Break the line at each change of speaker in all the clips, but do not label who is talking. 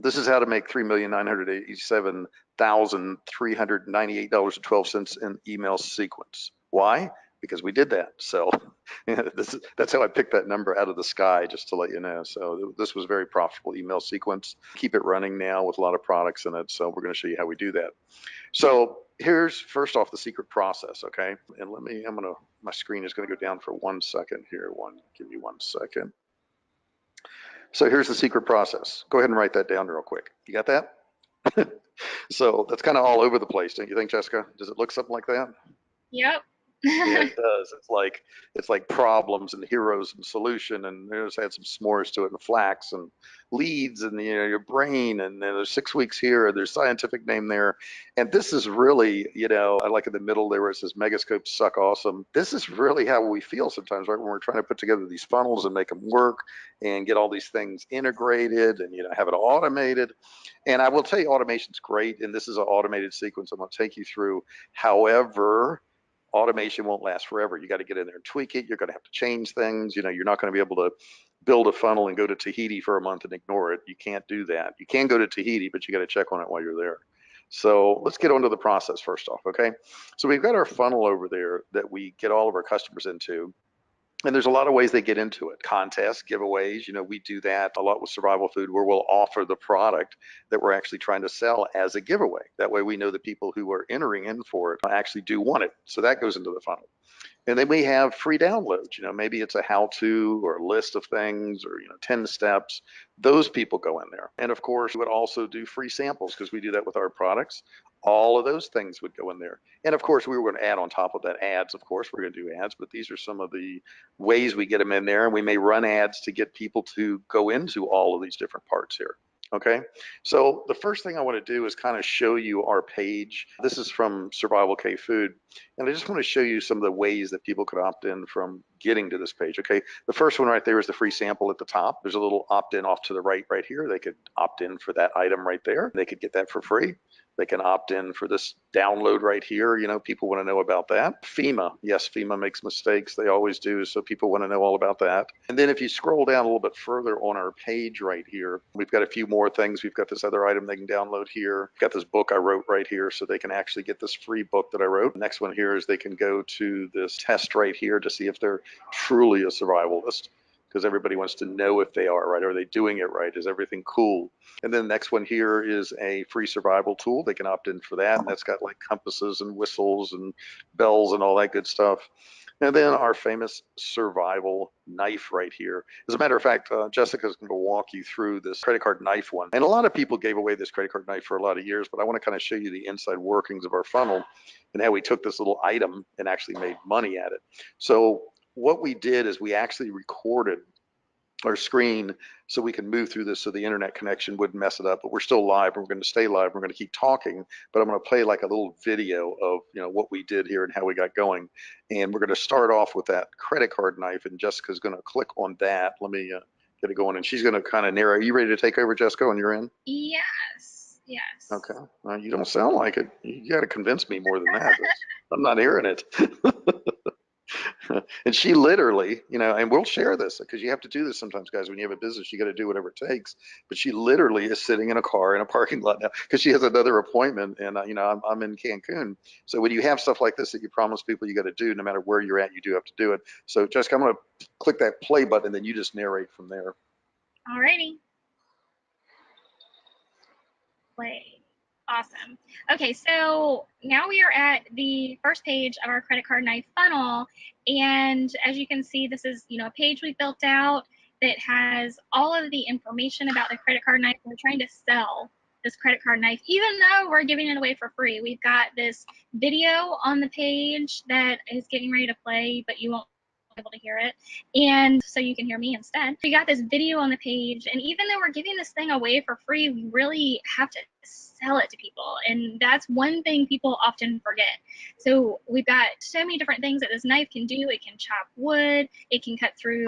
This is how to make $3,987,398.12 in email sequence. Why? Because we did that. So that's how I picked that number out of the sky, just to let you know. So this was very profitable email sequence. Keep it running now with a lot of products in it. So we're going to show you how we do that. So here's first off the secret process, okay? And my screen is going to go down for 1 second here. Give me 1 second. So here's the secret process. Go ahead and write that down real quick. You got that? So that's kind of all over the place, don't you think, Jessica? Does it look something like that?
Yep.
Yeah, it does. It's like problems and heroes and solution, and there's had some s'mores to it, and flax and leads, and your brain, and there's 6 weeks here, and there's scientific name there, and this is really, I like in the middle there where it says megascopes suck awesome. This is really how we feel sometimes, right? When we're trying to put together these funnels and make them work and get all these things integrated and have it automated. And I will tell you, automation's great, and this is an automated sequence I'm going to take you through. However, automation won't last forever. You got to get in there and tweak it. You're going to have to change things. You're not going to be able to build a funnel and go to Tahiti for a month and ignore it. You can't do that. You can go to Tahiti, but you got to check on it while you're there. So let's get onto the process first off, okay? So we've got our funnel over there that we get all of our customers into. And there's a lot of ways they get into it. Contests, giveaways, we do that a lot with Survival Food, where we'll offer the product that we're actually trying to sell as a giveaway. That way we know the people who are entering in for it actually do want it. So that goes into the funnel. And then we have free downloads. Maybe it's a how-to or a list of things or 10 steps. Those people go in there. And of course, we would also do free samples because we do that with our products. All of those things would go in there. And of course, we were going to add on top of that ads. Of course, we're going to do ads, but these are some of the ways we get them in there. And we may run ads to get people to go into all of these different parts here. Okay, so the first thing I want to do is kind of show you our page. This is from Survivalcave Food, and I just want to show you some of the ways that people could opt in from getting to this page. Okay, the first one right there is the free sample at the top. There's a little opt-in off to the right here. They could opt in for that item right there. They could get that for free. They can opt in for this download right here. People want to know about that. FEMA, yes, FEMA makes mistakes. They always do. So people want to know all about that. And then if you scroll down a little bit further on our page right here, we've got a few more things. We've got this other item they can download here. We've got this book I wrote right here, so they can actually get this free book that I wrote. The next one here is they can go to this test right here to see if they're truly a survivalist, because everybody wants to know if they are, right? Are they doing it right? Is everything cool? And then the next one here is a free survival tool. They can opt in for that. And that's got like compasses and whistles and bells and all that good stuff. And then our famous survival knife right here. As a matter of fact, Jessica's going to walk you through this credit card knife one. And a lot of people gave away this credit card knife for a lot of years, but I want to kind of show you the inside workings of our funnel and how we took this little item and actually made money at it. So what we did is we actually recorded our screen so we can move through this so the internet connection wouldn't mess it up. But we're still live, and we're going to stay live. We're going to keep talking, but I'm going to play like a little video of what we did here and how we got going. And we're going to start off with that credit card knife, and Jessica's going to click on that. Let me get it going, and she's going to kind of narrate. Are you ready to take over, Jessica, on your end?
Yes.
Okay. You don't sound like it. You got to convince me more than that. I'm not hearing it. And she literally, and we'll share this because you have to do this sometimes, guys. When you have a business, you got to do whatever it takes. But she literally is sitting in a car in a parking lot now because she has another appointment. And, I'm in Cancun. So when you have stuff like this that you promise people you got to do, no matter where you're at, you do have to do it. So Jessica, I'm going to click that play button and then you just narrate from there.
Alrighty. Play. Awesome. Okay, so now we are at the first page of our credit card knife funnel, and as you can see, this is a page we built out that has all of the information about the credit card knife. We're trying to sell this credit card knife, even though we're giving it away for free. We've got this video on the page that is getting ready to play, but you won't be able to hear it, and so you can hear me instead. We got this video on the page, and even though we're giving this thing away for free, we really have to sell it to people, and that's one thing people often forget. So we've got so many different things that this knife can do. It can chop wood, it can cut through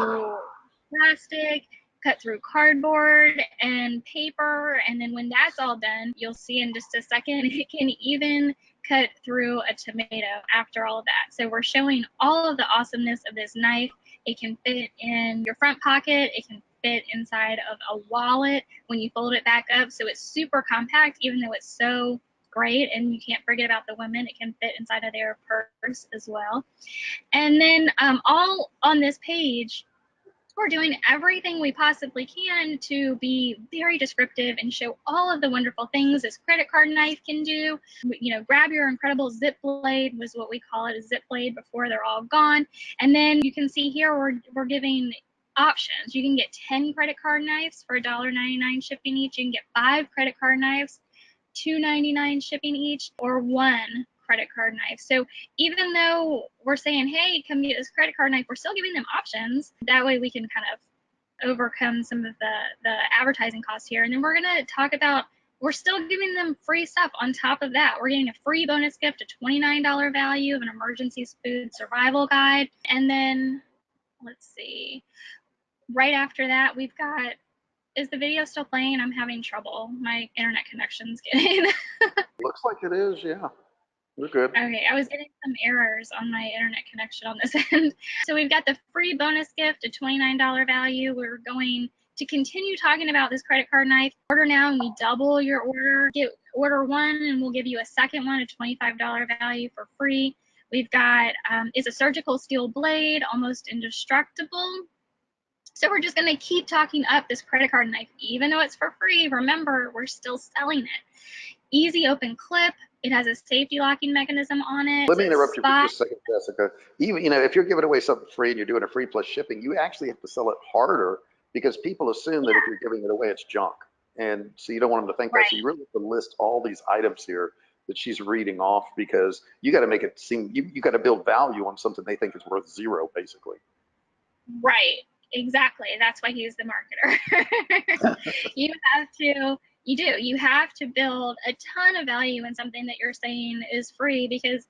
plastic, cut through cardboard and paper, and then when that's all done, you'll see in just a second, it can even cut through a tomato after all of that. So we're showing all of the awesomeness of this knife. It can fit in your front pocket, it can fit inside of a wallet when you fold it back up. So it's super compact, even though it's so great. And you can't forget about the women. It can fit inside of their purse as well. And then all on this page, we're doing everything we possibly can to be very descriptive and show all of the wonderful things this credit card knife can do. You know, grab your incredible zip blade was what we call it, a zip blade before they're all gone. And then you can see here we're giving options. You can get 10 credit card knives for $1.99 shipping each. You can get 5 credit card knives, $2.99 shipping each, or 1 credit card knife. So even though we're saying, hey, come get this credit card knife, we're still giving them options. That way we can kind of overcome some of the advertising costs here. And then we're going to talk about, we're still giving them free stuff on top of that. We're getting a free bonus gift, a $29 value of an emergency food survival guide. And then let's see, right after that, we've got, is the video still playing? I'm having trouble. My internet connection's getting.
Looks like it is, yeah. We're good.
Okay, I was getting some errors on my internet connection on this end. So we've got the free bonus gift, a $29 value. We're going to continue talking about this credit card knife. Order now and we double your order. Order 1 and we'll give you a second one, a $25 value for free. We've got, it's a surgical steel blade, almost indestructible. So we're just going to keep talking up this credit card knife, even though it's for free. Remember, we're still selling it. Easy open clip. It has a safety locking mechanism on it.
Let me interrupt you for just a second, Jessica. Even, you know, if you're giving away something free and you're doing a free plus shipping, you actually have to sell it harder because people assume that if you're giving it away, it's junk. And so you don't want them to think that. So you really have to list all these items here that she's reading off because you got to make it seem, you got to build value on something they think is worth 0, basically.
Right. Exactly. That's why he's the marketer. You have to build a ton of value in something that you're saying is free, because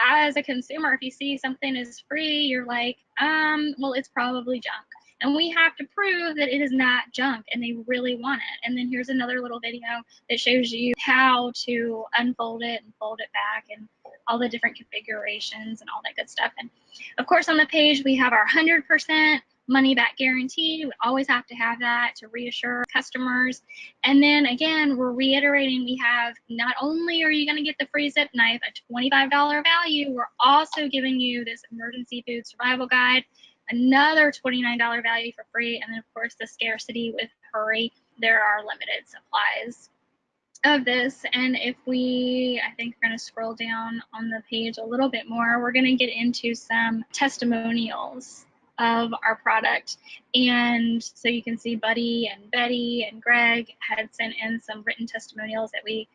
as a consumer, if you see something is free, you're like, well, it's probably junk. And we have to prove that it is not junk and they really want it. And then here's another little video that shows you how to unfold it and fold it back and all the different configurations and all that good stuff. And of course, on the page, we have our 100% money back guarantee. We always have to have that to reassure customers. And then again, we're reiterating, we have, not only are you going to get the free zip knife, a $25 value, we're also giving you this emergency food survival guide, another $29 value for free. And then of course the scarcity with hurry, there are limited supplies of this. And if we, I think we're going to scroll down on the page a little bit more, we're going to get into some testimonials of our product. And so you can see Buddy and Betty and Greg had sent in some written testimonials that we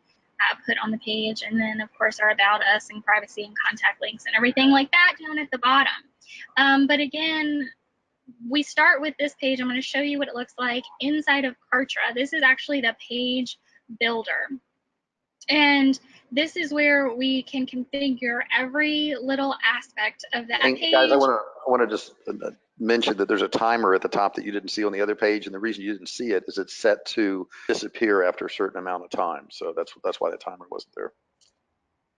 put on the page. And then of course our about us and privacy and contact links and everything like that down at the bottom. But again, we start with this page. I'm going to show you what it looks like inside of Kartra. This is actually the page builder. And this is where we can configure every little aspect of that page.
Guys, I want to just mention that there's a timer at the top that you didn't see on the other page, and the reason you didn't see it is it's set to disappear after a certain amount of time. So that's why the timer wasn't there.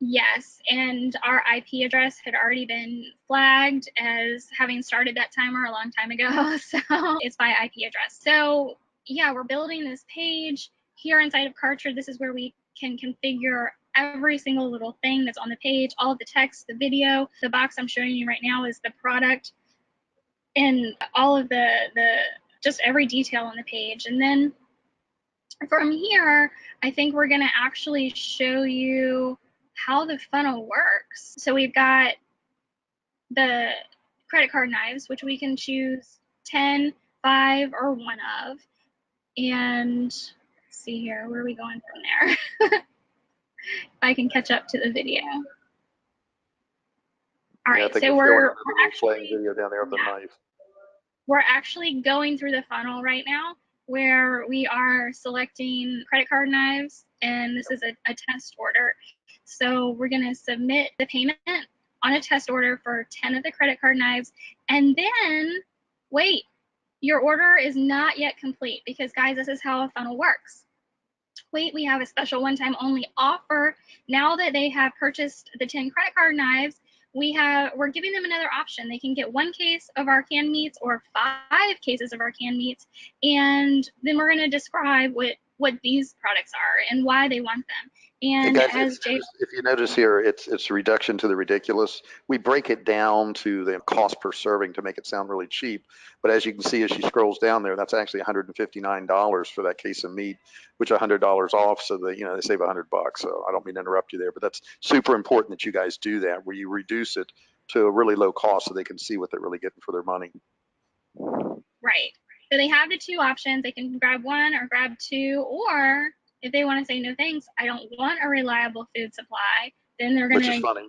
Yes, and our IP address had already been flagged as having started that timer a long time ago, so it's by IP address. So yeah, we're building this page here inside of Kartra. This is where we can configure every single little thing that's on the page, all of the text, the video. The box I'm showing you right now is the product and all of the just every detail on the page. And then from here, I think we're going to actually show you how the funnel works. So we've got the credit card knives, which we can choose 10, 5, or 1 of. And let's see here, where are we going from there? If I can catch up to the video. All right, so we're actually
video down there of the knife.
We're actually going through the funnel right now, where we are selecting credit card knives, and this is a test order. So we're going to submit the payment on a test order for 10 of the credit card knives, and then wait, your order is not yet complete, because guys, this is how a funnel works. Wait, we have a special one-time only offer. Now that they have purchased the 10 credit card knives, we're giving them another option. They can get 1 case of our canned meats or 5 cases of our canned meats, and then we're going to describe what these products are and why they want them. And
guys,
as Jay,
if you notice here, it's a reduction to the ridiculous. We break it down to the cost per serving to make it sound really cheap. But as you can see, as she scrolls down there, that's actually $159 for that case of meat, which $100 off. So they save $100. So I don't mean to interrupt you there, but that's super important that you guys do that, where you reduce it to a really low cost so they can see what they're really getting for their money.
right. So they have the 2 options. They can grab 1 or grab 2, or if they want to say no thanks, I don't want a reliable food supply, then they're going to.
Which is funny.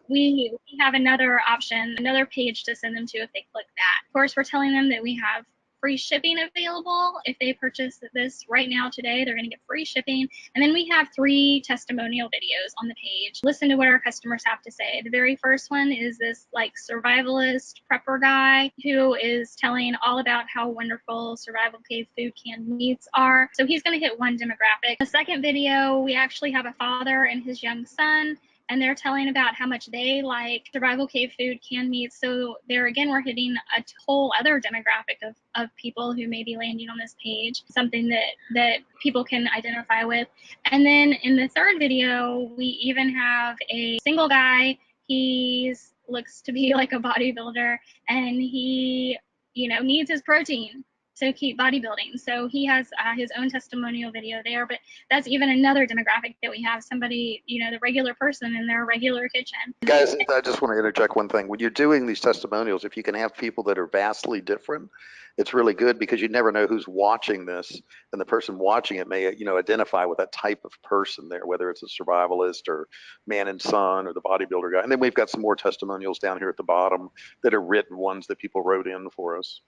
we have another option, another page to send them to if they click that. Of course, we're telling them that we have free shipping available. If they purchase this right now today, they're going to get free shipping. And then we have 3 testimonial videos on the page. Listen to what our customers have to say. The very first one is this like survivalist prepper guy who is telling all about how wonderful Survivalcave food canned meats are. So he's going to hit 1 demographic. The second video, we actually have a father and his young son, and they're telling about how much they like Survivalcave food canned meats. So there again, we're hitting a whole other demographic of people who may be landing on this page, something that people can identify with. And then in the third video, we even have a single guy. He looks to be like a bodybuilder, and he needs his protein to keep bodybuilding. So he has his own testimonial video there, but that's even another demographic that we have, somebody, the regular person in their regular kitchen.
Guys, I just want to interject one thing. When you're doing these testimonials, if you can have people that are vastly different, it's really good because you never know who's watching this, and the person watching it may, identify with that type of person there, whether it's a survivalist or man and son or the bodybuilder guy. And then we've got some more testimonials down here at the bottom that are written ones that people wrote in for us.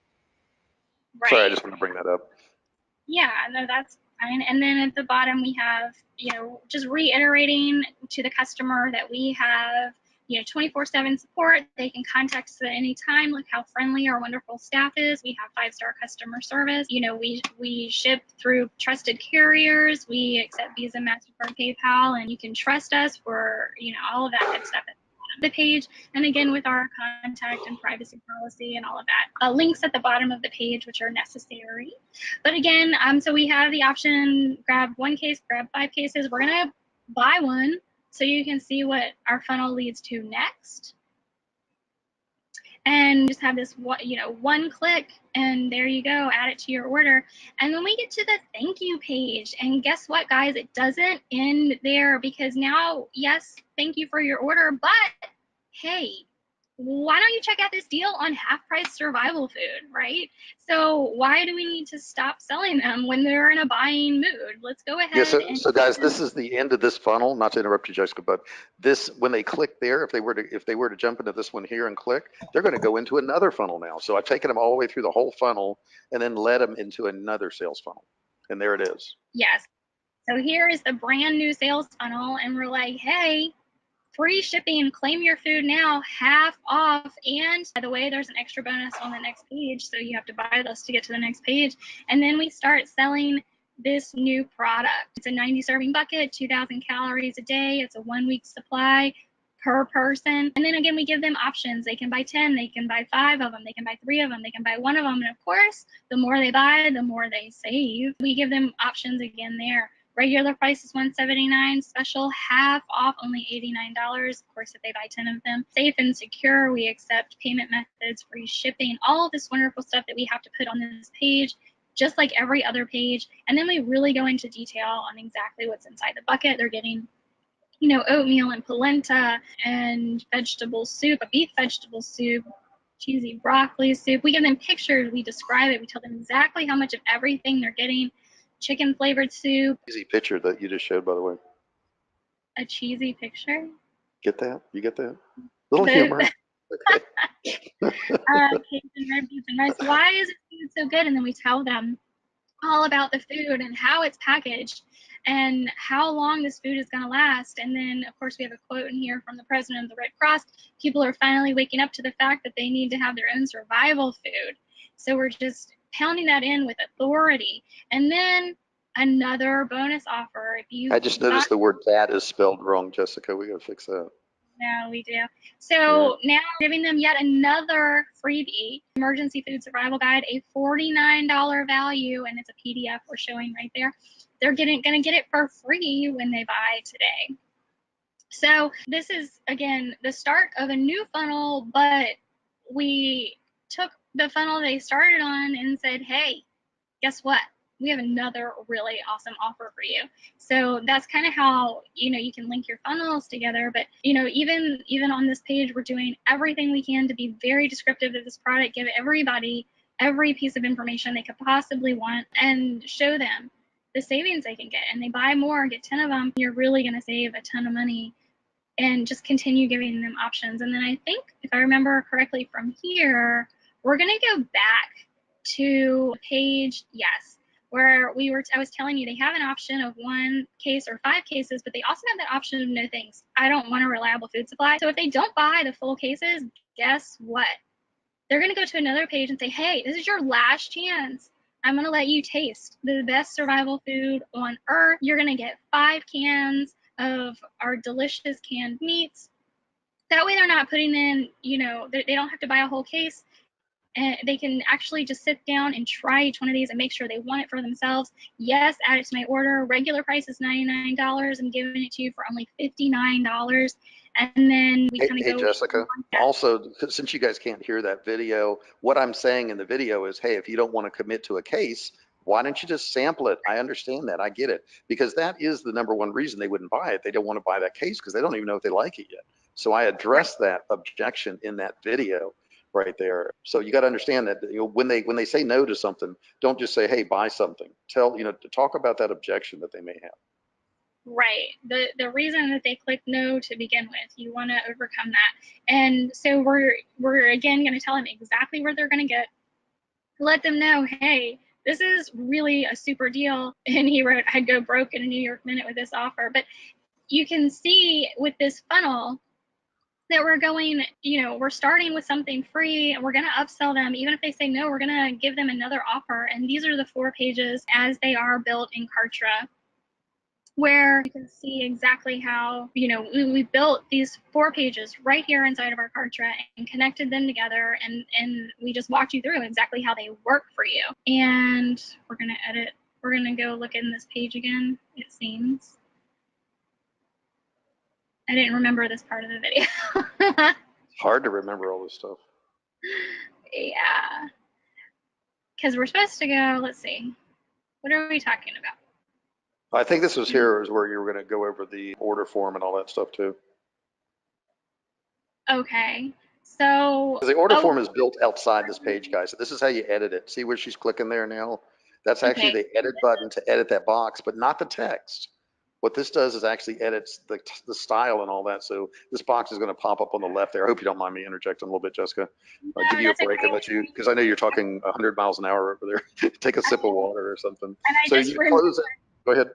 Right.
Sorry, I just want to bring that up.
Yeah, no, that's fine. And then at the bottom, we have, just reiterating to the customer that we have, 24/7 support. They can contact us at any time. Look how friendly our wonderful staff is. We have 5-star customer service. We ship through trusted carriers. We accept Visa, MasterCard, PayPal, and you can trust us for, all of that good stuff at the page. And again, with our contact and privacy policy and all of that. Links at the bottom of the page, which are necessary. But again, so we have the option, grab 1 case, grab 5 cases. We're going to buy 1 so you can see what our funnel leads to next. And just have this, 1 click, and there you go, add it to your order. And then we get to the thank you page, and guess what, guys? It doesn't end there, because now, yes, thank you for your order, but hey, why don't you check out this deal on half-price survival food, right? So why do we need to stop selling them when they're in a buying mood? Let's go ahead.
Yeah, so guys, this is the end of this funnel. Not to interrupt you, Jessica, but this, when they click there, if they were to jump into this one here and click, they're going to go into another funnel now. So I've taken them all the way through the whole funnel and then led them into another sales funnel, and there it is.
Yes. So here is the brand new sales funnel, and we're like, hey, free shipping, claim your food now, half off. And by the way, there's an extra bonus on the next page, so you have to buy this to get to the next page. And then we start selling this new product. It's a 90 serving bucket, 2,000 calories a day. It's a 1-week supply per person. And then again, we give them options. They can buy 10, they can buy 5 of them, they can buy 3 of them, they can buy 1 of them. And of course, the more they buy, the more they save. We give them options again there. Regular price is $179, special half off, only $89. Of course, if they buy 10 of them. Safe and secure, we accept payment methods, free shipping, all of this wonderful stuff that we have to put on this page, just like every other page. And then we really go into detail on exactly what's inside the bucket. They're getting, oatmeal and polenta and vegetable soup, a beef vegetable soup, cheesy broccoli soup. We give them pictures, we describe it, we tell them exactly how much of everything they're getting. Chicken flavored soup.
Easy picture that you just showed, by the way.
A cheesy picture.
Get that? You get that? Little humor. Okay.
Cajun red beef and rice. Why is it food so good? And then we tell them all about the food and how it's packaged and how long this food is going to last. And then, of course, we have a quote in here from the president of the Red Cross. People are finally waking up to the fact that they need to have their own survival food. So we're just pounding that in with authority. And then another bonus offer. If you
I just noticed the word that is spelled wrong, Jessica. We got to fix that.
No, we do. So now we're giving them yet another freebie, Emergency Food Survival Guide, a $49 value, and it's a PDF we're showing right there. They're going to get it for free when they buy today. So this is, again, the start of a new funnel, but we took the funnel they started on and said, hey, guess what? We have another really awesome offer for you. So that's kind of how, you can link your funnels together. But, even on this page, we're doing everything we can to be very descriptive of this product, give everybody every piece of information they could possibly want, and show them the savings they can get. And they buy more, get 10 of them, you're really going to save a ton of money, and just continue giving them options. And then I think, if I remember correctly from here, we're going to go back to page, yes, where I was telling you they have an option of 1 case or 5 cases, but they also have that option of no thanks. I don't want a reliable food supply. So if they don't buy the full cases, guess what? They're going to go to another page and say, hey, this is your last chance. I'm going to let you taste the best survival food on earth. You're going to get 5 cans of our delicious canned meats. That way they're not putting in, they don't have to buy a whole case. And they can actually just sit down and try each one of these and make sure they want it for themselves. Yes, add it to my order. Regular price is $99. I'm giving it to you for only $59. And then we kind of
Hey,
go.
Jessica, also, since you guys can't hear that video, what I'm saying in the video is, hey, if you don't want to commit to a case, why don't you just sample it? I understand that. I get it. Because that is the #1 reason they wouldn't buy it. They don't want to buy that case because they don't even know if they like it yet. So I addressed that objection in that video right there. So you got to understand that, when they say no to something, don't just say, hey, buy something. To talk about that objection that they may have.
Right. The reason that they click no to begin with, you want to overcome that. And so we're again going to tell them exactly where they're going to get. Let them know, hey, this is really a super deal. And he wrote, I'd go broke in a New York minute with this offer. But you can see with this funnel that we're going, we're starting with something free, and we're going to upsell them. Even if they say no, we're going to give them another offer. And these are the 4 pages as they are built in Kartra, where you can see exactly how, we built these 4 pages right here inside of our Kartra and connected them together, and we just walked you through exactly how they work for you. And we're going to edit. We're going to go look in this page again, it seems. I didn't remember this part of the video.
It's hard to remember all this stuff.
Yeah. Because we're supposed to go, let's see. What are we talking about?
I think this was here is where you were going to go over the order form and all that stuff too.
Okay. So
the order form is built outside this page, guys. So this is how you edit it. See where she's clicking there now? That's actually the edit button to edit that box, but not the text. What this does is actually edits the style and all that. So this box is going to pop up on the left there. I hope you don't mind me interjecting a little bit, Jessica. I'll give you a break and let you, because I know you're talking 100 miles an hour over there. Take a sip of water or something. So you close it. Go ahead.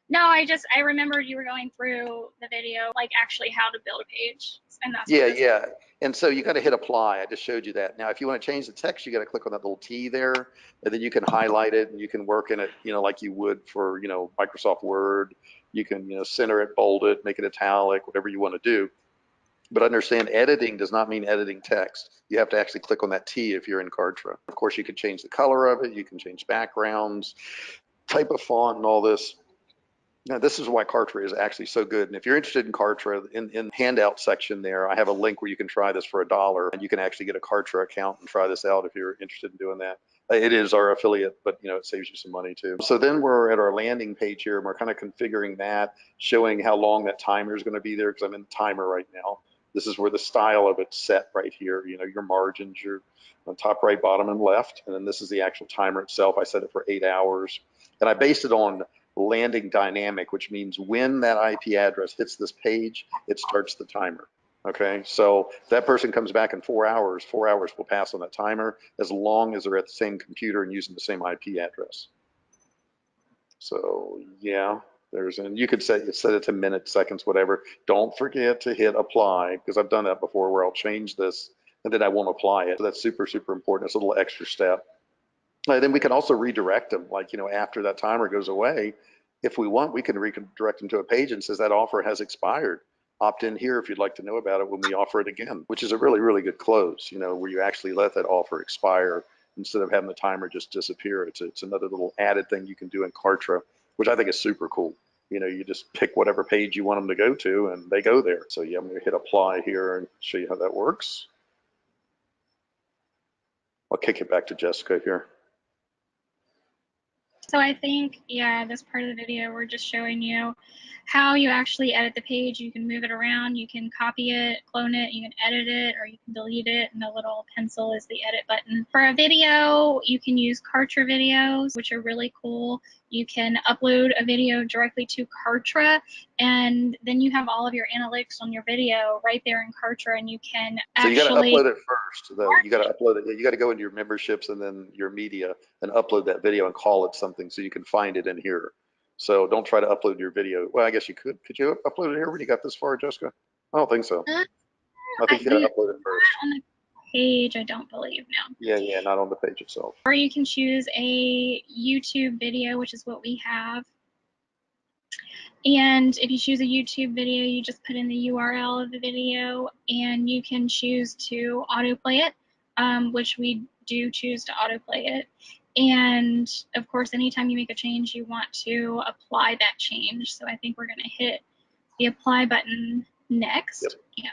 No, I remembered you were going through the video, like actually how to build a page. And that's
yeah. And so you got to hit apply. I just showed you that. Now, if you want to change the text, you got to click on that little T there, and then you can highlight it and you can work in it, like you would for, Microsoft Word. You can, center it, bold it, make it italic, whatever you want to do. But understand, editing does not mean editing text. You have to actually click on that T if you're in Kartra. Of course, you can change the color of it. You can change backgrounds, type of font, and all this. Now, this is why Kartra is actually so good. And if you're interested in Kartra, in the handout section there, I have a link where you can try this for $1, and you can actually get a Kartra account and try this out if you're interested in doing that. It is our affiliate, but it saves you some money too. So then we're at our landing page here, and we're kind of configuring that, showing how long that timer is going to be there, because I'm in the timer right now. This is where the style of it's set right here. Your margins, your on top, right, bottom, and left. And then this is the actual timer itself. I set it for 8 hours, and I based it on landing dynamic, which means when that IP address hits this page, it starts the timer. Okay, so if that person comes back in 4 hours, 4 hours will pass on that timer as long as they're at the same computer and using the same IP address. So yeah, and you could set it to minutes, seconds, whatever. Don't forget to hit apply, because I've done that before where I'll change this and then I won't apply it. So that's super, super important. It's a little extra step. And then we can also redirect them, like, after that timer goes away, if we want, we can redirect them to a page and says that offer has expired. opt in here if you'd like to know about it when we offer it again, which is a really, really good close, you know, where you actually let that offer expire instead of having the timer just disappear. It's another little added thing you can do in Kartra, which I think is super cool. You know, you just pick whatever page you want them to go to and they go there. So yeah, I'm going to hit apply here and show you how that works. I'll kick it back to Jessica here.
So I think, yeah, this part of the video, we're just showing you how you actually edit the page. You can move it around, you can copy it, clone it, you can edit it, or you can delete it, and the little pencil is the edit button. For a video, you can use Kartra videos, which are really cool. You can upload a video directly to Kartra, and then you have all of your analytics on your video right there in Kartra, and you can actually—
So you got to upload it first, though. You got to upload it. You got to go into your memberships and then your media and upload that video and call it something so you can find it in here. So don't try to upload your video. Well, I guess you could. Could you upload it here when you got this far, Jessica? I don't think so. I think you got to upload it first.
On the page, I don't believe, no.
Yeah, not on the page itself.
Or you can choose a YouTube video, which is what we have. And if you choose a YouTube video, you just put in the URL of the video, and you can choose to autoplay it, which we do choose to autoplay it. And of course, anytime you make a change, you want to apply that change. So I think we're going to hit the apply button next.
Yep.
Yeah.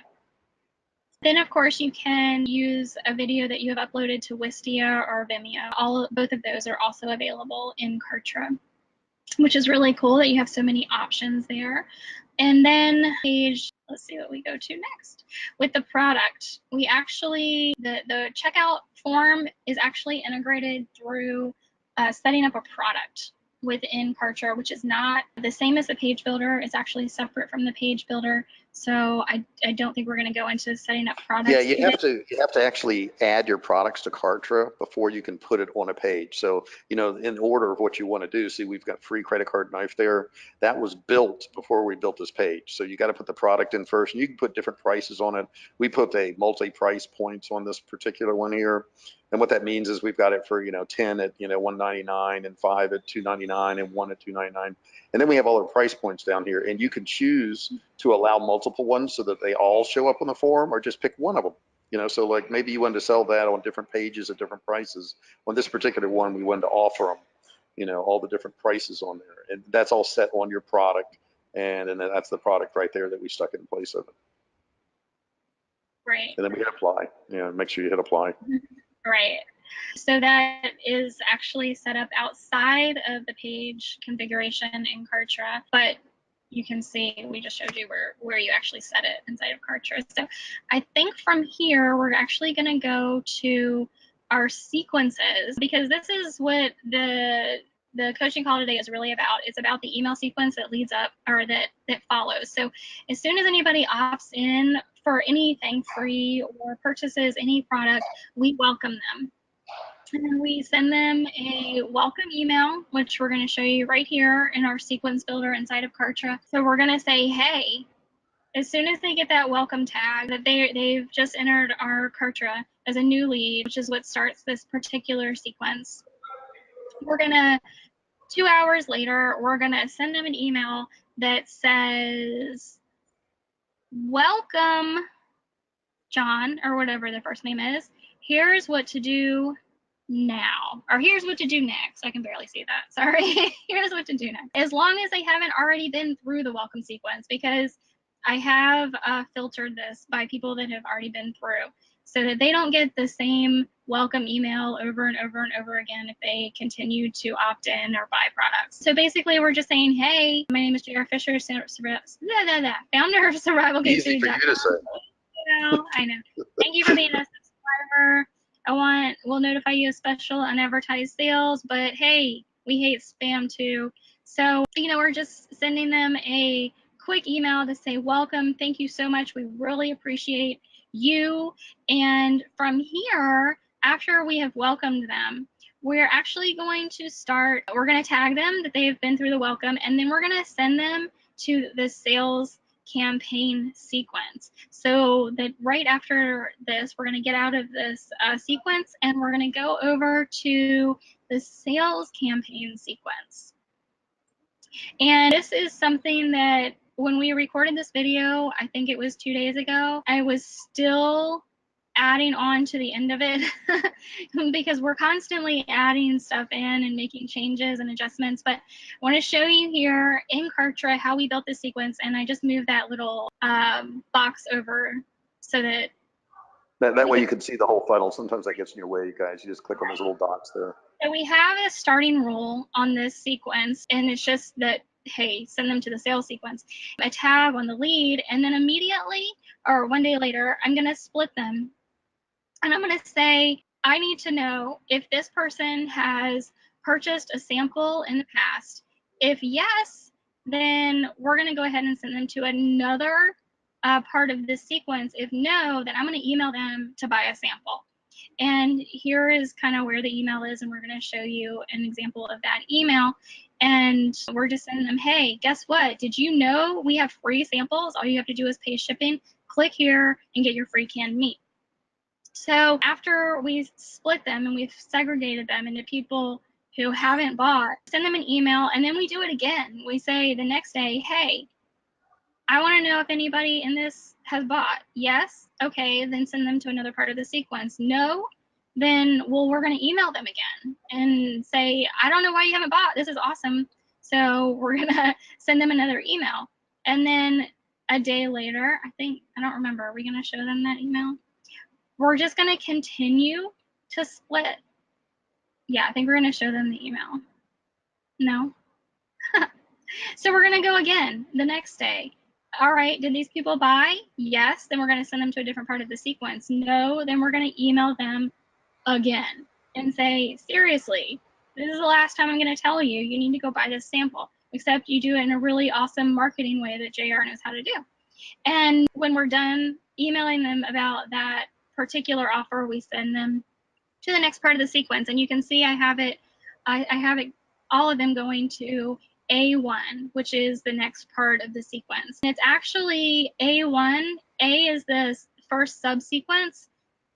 Then, of course, you can use a video that you have uploaded to Wistia or Vimeo. Both of those are also available in Kartra, which is really cool that you have so many options there. And then page, let's see what we go to next. With the product, we actually, the checkout form is actually integrated through setting up a product within Kartra, which is not the same as the page builder. It's actually separate from the page builder. So I don't think we're going to go into setting up products.
Yeah, you have to actually add your products to Kartra before you can put it on a page. So, you know, in order of what you want to do, see, we've got free credit card knife there. That was built before we built this page. So you got to put the product in first, and you can put different prices on it. We put a multi-price points on this particular one here. And what that means is we've got it for, you know, 10 at, you know, $199 and 5 at $299 and 1 at $299. And then we have all our price points down here, and you can choose to allow multiple ones so that they all show up on the form, or just pick one of them. You know, so like maybe you wanted to sell that on different pages at different prices. On this particular one, we wanted to offer them, you know, all the different prices on there, and that's all set on your product. And then that's the product right there that we stuck in place of it.
Right.
And then we hit apply. Yeah, make sure you hit apply.
Right. So that is actually set up outside of the page configuration in Kartra, but you can see we just showed you where you actually set it inside of Kartra. So I think from here, we're actually going to go to our sequences, because this is what the coaching call today is really about. It's about the email sequence that leads up, or that follows. So as soon as anybody opts in for anything free or purchases any product, we welcome them. And then we send them a welcome email, which we're going to show you right here in our sequence builder inside of Kartra. So we're going to say, hey, as soon as they get that welcome tag, that they've just entered our Kartra as a new lead, which is what starts this particular sequence. We're going to, 2 hours later, we're going to send them an email that says, welcome, John, or whatever their first name is. Here's what to do now, or here's what to do next. I can barely see that, sorry. Here's what to do next, as long as they haven't already been through the welcome sequence, because I have filtered this by people that have already been through, so that they don't get the same welcome email over and over and over again if they continue to opt in or buy products. So basically, we're just saying, hey, my name is J.R. Fisher, founder of Survivalcave Inc.
Easy for you to say.
I know. Thank you for being a subscriber. We'll notify you of special unadvertised sales, but hey, we hate spam too. So, you know, we're just sending them a quick email to say, welcome, thank you so much. We really appreciate you. And from here, after we have welcomed them, we're actually going to we're going to tag them that they have been through the welcome, and then we're going to send them to the sales campaign sequence. So that right after this, we're going to get out of this sequence, and we're going to go over to the sales campaign sequence. And this is something that when we recorded this video, I think it was 2 days ago, I was still adding on to the end of it because we're constantly adding stuff in and making changes and adjustments. But I want to show you here in Kartra how we built this sequence, and I just moved that little box over so that
that way you can see the whole funnel. Sometimes that gets in your way, you guys. You just click on those little dots there.
So we have a starting rule on this sequence, and it's just that, hey, send them to the sales sequence, a tab on the lead, and then immediately or one day later, I'm going to split them. And I'm going to say, I need to know if this person has purchased a sample in the past. If yes, then we're going to go ahead and send them to another part of this sequence. If no, then I'm going to email them to buy a sample. And here is kind of where the email is, and we're going to show you an example of that email. And we're just sending them, hey, guess what? Did you know we have free samples? All you have to do is pay shipping. Click here and get your free canned meat. So after we split them and we've segregated them into people who haven't bought, send them an email, and then we do it again. We say the next day, hey, I want to know if anybody in this has bought. Yes, okay, then send them to another part of the sequence. No, then, well, we're going to email them again and say, I don't know why you haven't bought. This is awesome. So we're going to send them another email. And then a day later, I don't remember, are we going to show them that email? We're just going to continue to split. Yeah, I think we're going to show them the email. No? So we're going to go again the next day. All right, did these people buy? Yes, then we're going to send them to a different part of the sequence. No, then we're going to email them again and say, seriously, this is the last time I'm going to tell you, you need to go buy this sample, except you do it in a really awesome marketing way that JR knows how to do. And when we're done emailing them about that particular offer, we send them to the next part of the sequence. And you can see I have it, all of them going to A1, which is the next part of the sequence. And it's actually A1. A is the first subsequence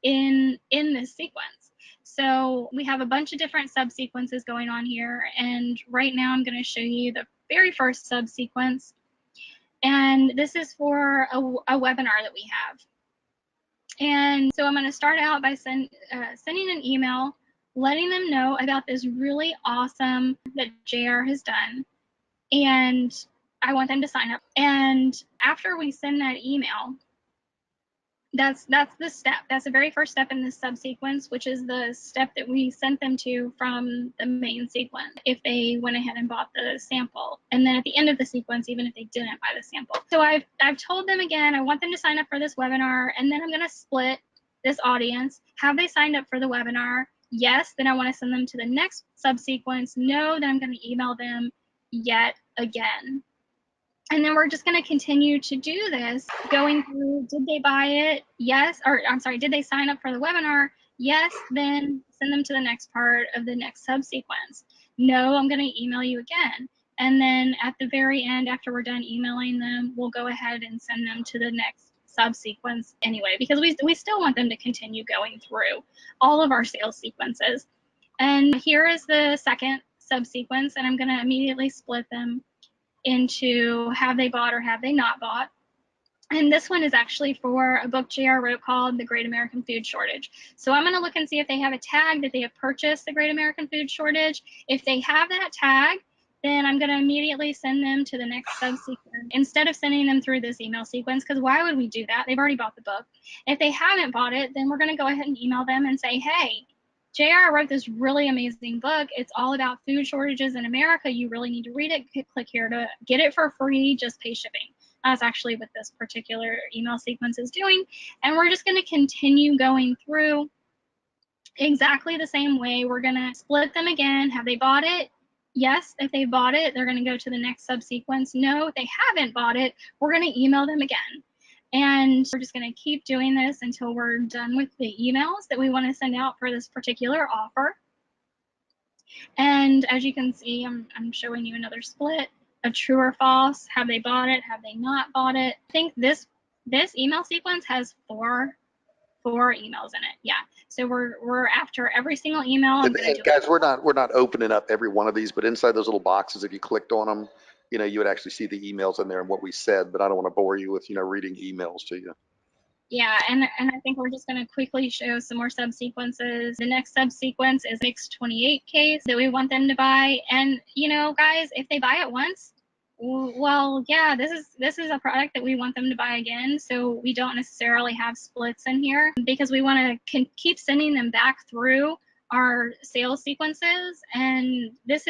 in this sequence. So we have a bunch of different subsequences going on here. And right now I'm going to show you the very first subsequence. And this is for a webinar that we have. And so I'm going to start out by sending an email, letting them know about this really awesome that JR has done. And I want them to sign up. And after we send that email, that's the step. That's the very first step in this subsequence, which is the step that we sent them to from the main sequence if they went ahead and bought the sample. And then at the end of the sequence, even if they didn't buy the sample. So I've told them again, I want them to sign up for this webinar, and then I'm going to split this audience. Have they signed up for the webinar? Yes, then I want to send them to the next subsequence. No, then I'm going to email them yet again. And then we're just going to continue to do this, going through, did they buy it? Yes, or I'm sorry, did they sign up for the webinar? Yes, then send them to the next part of the next subsequence. No, I'm going to email you again. And then at the very end, after we're done emailing them, we'll go ahead and send them to the next subsequence anyway, because we still want them to continue going through all of our sales sequences. And here is the second subsequence, and I'm going to immediately split them into have they bought or have they not bought. And this one is actually for a book JR wrote called The Great American Food Shortage. So I'm going to look and see if they have a tag that they have purchased the Great American Food Shortage. If they have that tag, then I'm going to immediately send them to the next subsequence instead of sending them through this email sequence, because why would we do that? They've already bought the book. If they haven't bought it, then we're going to go ahead and email them and say, hey, JR wrote this really amazing book. It's all about food shortages in America. You really need to read it. Click here to get it for free. Just pay shipping. That's actually what this particular email sequence is doing. And we're just going to continue going through exactly the same way. We're going to split them again. Have they bought it? Yes. If they bought it, they're going to go to the next subsequence. No, if they haven't bought it, we're going to email them again. And we're just going to keep doing this until we're done with the emails that we want to send out for this particular offer. And as you can see, I'm showing you another split, a true or false. Have they bought it? Have they not bought it? I think this email sequence has four emails in it. Yeah. So we're after every single email.
And guys, we're not opening up every one of these, but inside those little boxes, if you clicked on them, you would actually see the emails in there and what we said, but I don't want to bore you with, reading emails to you.
Yeah, and I think we're just going to quickly show some more subsequences. The next subsequence is mix 28 case that we want them to buy. And guys, if they buy it once, well, yeah, this is a product that we want them to buy again. So we don't necessarily have splits in here because we want to keep sending them back through our sales sequences, and this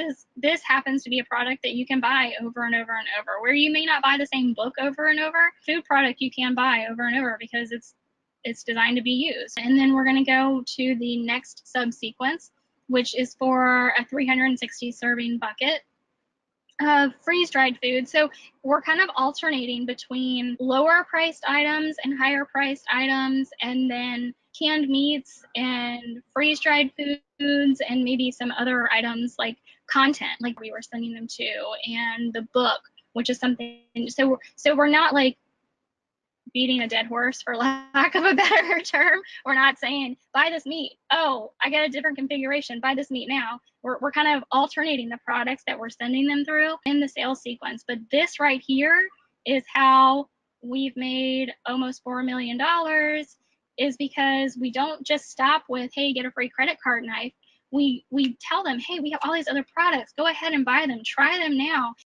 happens to be a product that you can buy over and over and over. Where you may not buy the same book over and over, food product you can buy over and over because it's designed to be used. And then we're going to go to the next subsequence, which is for a 360 serving bucket of freeze-dried food. So we're kind of alternating between lower priced items and higher priced items, and then canned meats and freeze-dried foods, and maybe some other items like content, like we were sending them to, and the book, which is something. So we're not like beating a dead horse, for lack of a better term. We're not saying buy this meat. Oh, I got a different configuration. Buy this meat now. We're kind of alternating the products that we're sending them through in the sales sequence. But this right here is how we've made almost $4 million, is because we don't just stop with, hey, get a free credit card knife. We tell them, hey, we have all these other products. Go ahead and buy them. Try them now.